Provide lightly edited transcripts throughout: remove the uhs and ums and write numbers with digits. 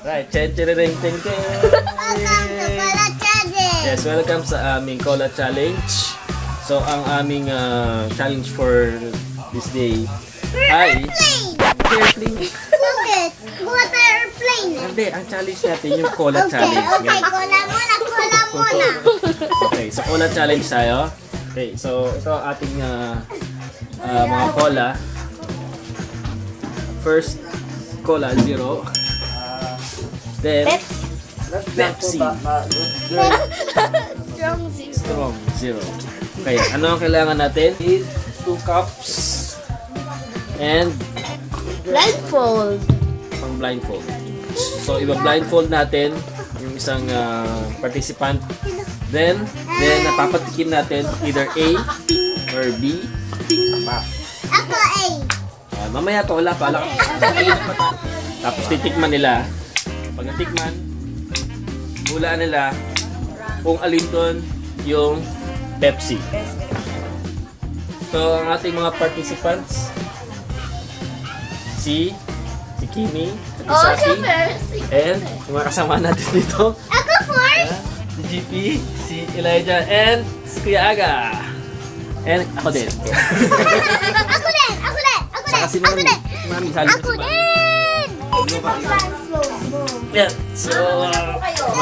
Right, chen chen chen chen chen. Welcome to Cola Challenge! Yes, welcome sa aming Cola Challenge. So, ang aming challenge for this day ay airplane. Bakit? Water airplane. Hindi, ang challenge natin yung Cola Challenge. Okay, cola muna, cola muna. Okay, so Cola Challenge tayo. Okay, so ito ang ating mga cola. First, Cola Zero. Then, Pepsi. Strong Zero. Okay, ano ang kailangan natin? 2 cups and Blindfold. pang blindfold. So, iba-blindfold natin yung isang participant. Then napapatikim natin either A or B. Ako A. Mamaya to, wala pa. Tapos titikman nila. Pag natikman, hulaan nila kung alin doon yung Pepsi. So, ang ating mga participants, si Kimi, si Saki, and yung mga kasama natin dito, Ako first. si GP, si Elijah, and si Kuya Aga. And ako din. Ako din. Saka si Mami. Si Mami, sali Ako si Mami. din. Yeah. So,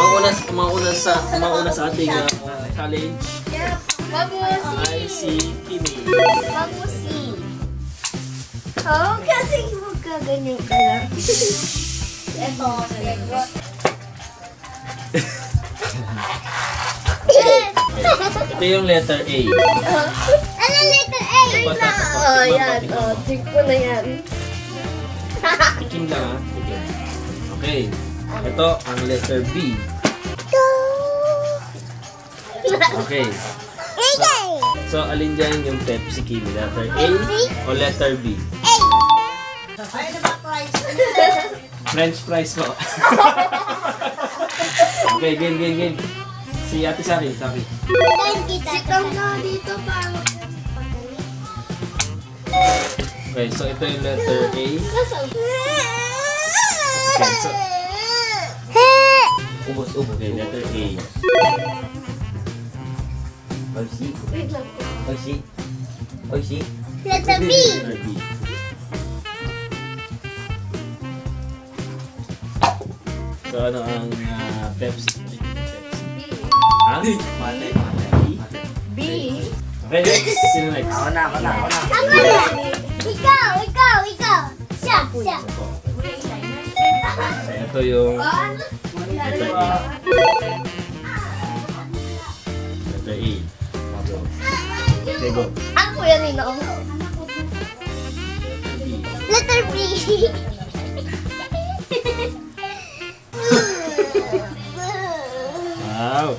mauna sa ating challenge ay si Kimi. Mabusi. Oh, kasi magkaganyan ka lang. Ito, Ito yung letter A. Ano letter A? Oh, yan. Oh, tik ko na yan. Tikim lang ha. Tikim. Okay. Ito ang letter B. Okay. So, alin dyan yung Pepsi Kimi? Letter A o letter B? A. French fries po. Okay, game. Si Ate Saki. Sitaw na dito para Okay, so ito yung letter A. Okay, so ubos. Okay, letter A. Oishi. Letter B. Letter B. So ano ang Pepsi? Ha? Mate. B. Okay, next. Sino next? Ako na. Ikaw. Siya. Ito yung letter A. Letter A. Okay, go. Ako yan eh, no? Letter B. Wow!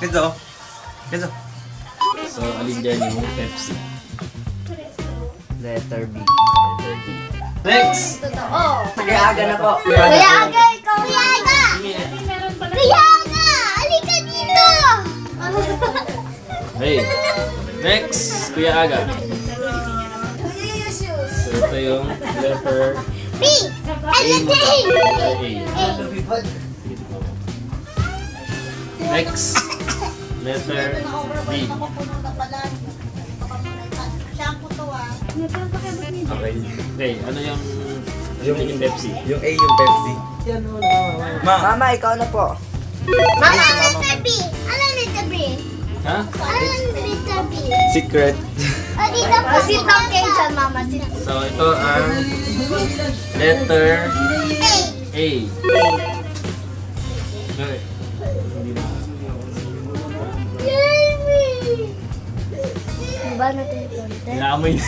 Kenzo. So, alin dyan yung Pepsi? Letter B. Letter B. Next! Totoo. Nag-aaga na po. Kuya Aga, ikaw. Kuya Aga! Halika dito! Hey! Next! Kuya Aga. So, ito yung letter B! Letter A! A. Next! Letter B. Okay, ano yung Pepsi? Yung A yung Pepsi. Mama, ikaw na po. Mama, letter B! Ano letter B? Ha? Ano letter B? Secret. O, dito po. Sit down kayo dyan, mama. Sit. So, ito ang letter A. A. Okay. Hindi na. Ba natin ito? Inaamoy na.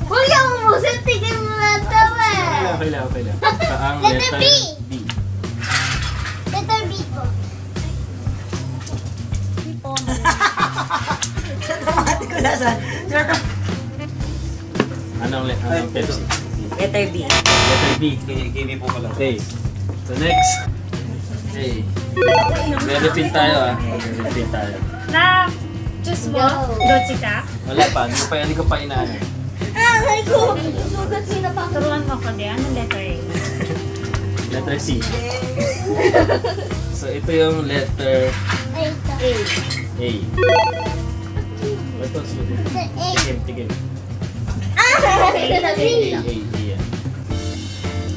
Huwag ka umusin. Tigil mo na ito eh. Okay lang. So, ang Letter letter B. B. Letter B po. Anong Pepsi? Letter B. Letter B. Kimi po pala. Okay. So next. Okay. Refill tayo Refill tayo. Na, choose mo? Dotsi ka? Wala pa. Hindi ko pa inaano. Ay ko. Sugat sila pa. Turuan mo ko din. Anong letter A? Letter C. So, ito yung letter Ito. A. Ito, sulit. Tigim. Ah! A, yan.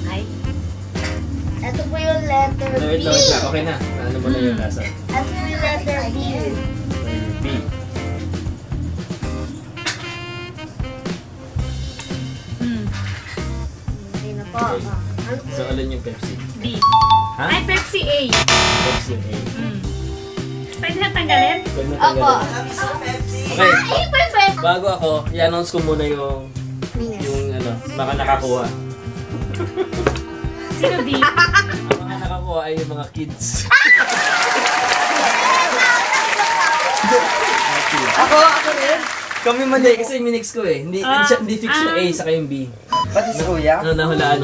Ay. Ito po yung letter Wait B. lang. Okay na. Ano mo na yung lasa? Ito po yung letter B. B. Hindi na po. Okay. So, alin yung Pepsi? B. Ha? Ay, Pepsi A. Pepsi yung A. Pwede na tanggalin? Pwede na Opo. tanggalin. Okay. Ay, perfect. Bago ako, i-announce ko muna yung ano, baka nakakuha. Sino B? Ang mga nakakuha ay yung mga kids. Ako rin. Kami Hindi, mali. kasi minix ko eh. Hindi fix yung A sa yung B. Pati si Kuya. Ano, nahulaan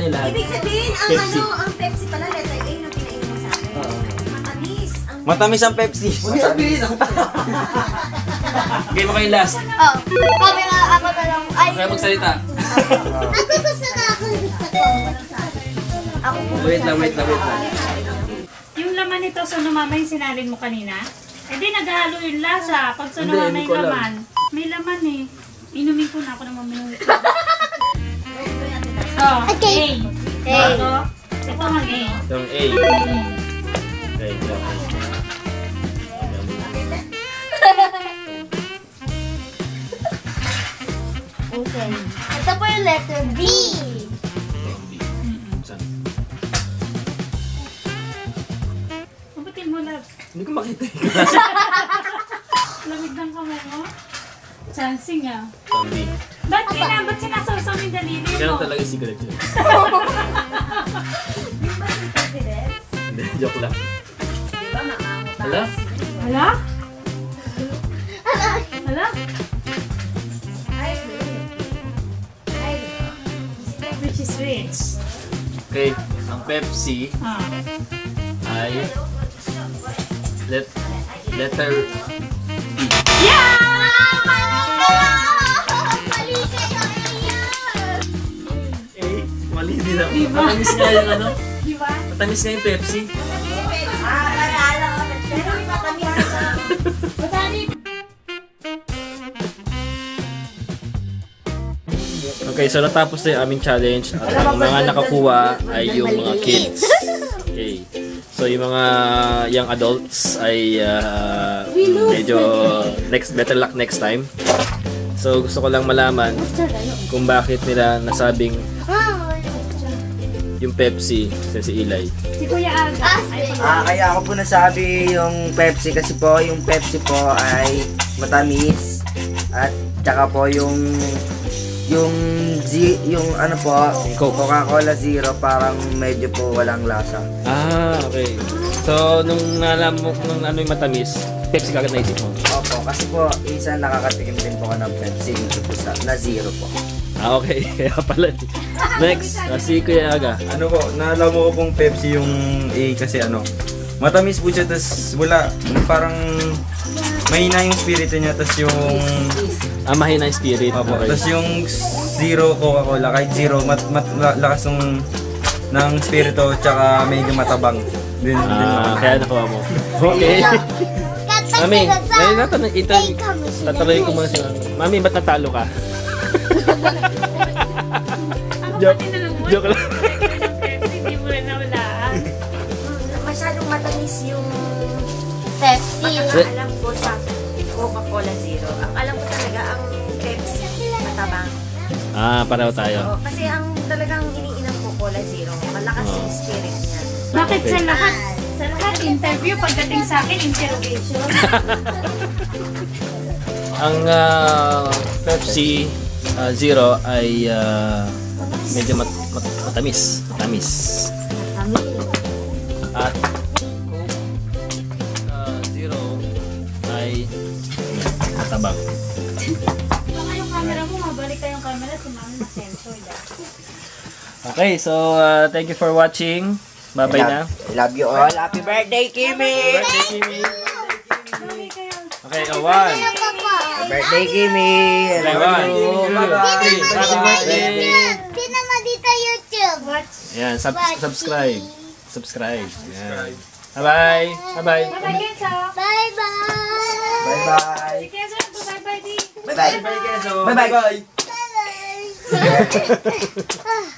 yung lahat. Ibig sabihin, ang Pepsi. ang Pepsi pala, letter A na pinain mo sa akin. Matamis. Ang Matamis ang Pepsi. Huwag sabihin ako. Game mo kayo last. Oh, kami na ako na lang. Ay, Kaya magsalita. Ako gusto ko. ako po. Wait lang. Yung laman nito, so mama yung sinalin mo kanina? Eh di naghalo yung lasa. Pag Hindi, sunuhan na hindi yung ko alam. laman. May laman eh. Inumin ko na ako naman minum. So, Okay. A. Ito ang A. Yung A. Okay, yung A. Okay. Ito po yung letter B. Saan? Mabutin mo lang. Hindi ko makita eh. Lamig ng kamay mo. Chancing ah. Yung B. Ba't sinasawsaw yung daliri Ganun mo? talaga secret yun. Hindi, joke lang. Hala? Hala? Hala? Which is which? Okay, ang Pepsi Ah. ay letter B. Yeah! A? Mali din ako. Matamis nga yung ano? Di ba? Matamis nga yung Pepsi. pero matamis na. Okay, so natapos na yung aming challenge. At ang mga nakakuha ay yung mga kids. Okay. So yung mga young adults ay medyo better luck next time. So gusto ko lang malaman kung bakit nila nasabing yung Pepsi si Eli. Si Kuya Aga. Kaya ako po nasabi yung Pepsi kasi po yung Pepsi po ay matamis at tsaka po yung ano po, Coca-Cola Zero parang medyo po walang lasa. Ah, okay. So nung nalaman mo nung ano yung matamis, Pepsi kagad naisip mo. Opo, kasi po isa nakakatikim din po ko ng Pepsi na zero po. Ah, okay. Kaya pala. Next, si Kuya Aga. Ano po, naalala ko pong Pepsi yung A kasi ano, matamis po siya, tas wala, parang mahina yung spirit niya, tas yung, Mahina yung spirit. opo, Okay. tas yung zero Coca-Cola, kahit zero, lakas ng spirito, tsaka medyo matabang. Din. Kaya nakuha mo. Okay. Mami, ngayon tatanungin ko muna siya. Mami, ba't natalo ka? Ako Joke. pati na lang mo. Joke lang. Pepsi, di mo rin nawalaan. Masyadong matamis yung Pepsi. pagkakaalam ko sa Coca-Cola Zero. Ang alam ko talaga, ang Pepsi, matabang. Pareho tayo. Oo, kasi ang talagang iniinang ko Cola Zero, malakas yung spirit niya. Bakit sa lahat? Sa lahat interview, pagdating sa akin, interrogation. Ang Pepsi Zero ay medyo matamis. At Zero ay matabang. Baka yung camera mo, mabalik kayong camera, si Mami ma-censored ah. Okay, so thank you for watching. Bye-bye na. I love you all. Happy birthday, Kimi! Birthday, Kimi. Mami kayo. Okay, 1. Happy birthday, Kimi! I Okay, love 1, you. 2, 3. Happy birthday. Di naman dito YouTube. Ayan, subscribe. Subscribe. Ayan. Bye-bye. Bye-bye. Bye-bye, Kenzo. Bye-bye. Bye-bye. Si Kenzo, bye-bye, di. Bye-bye. Bye, Kenzo. Bye-bye. Bye.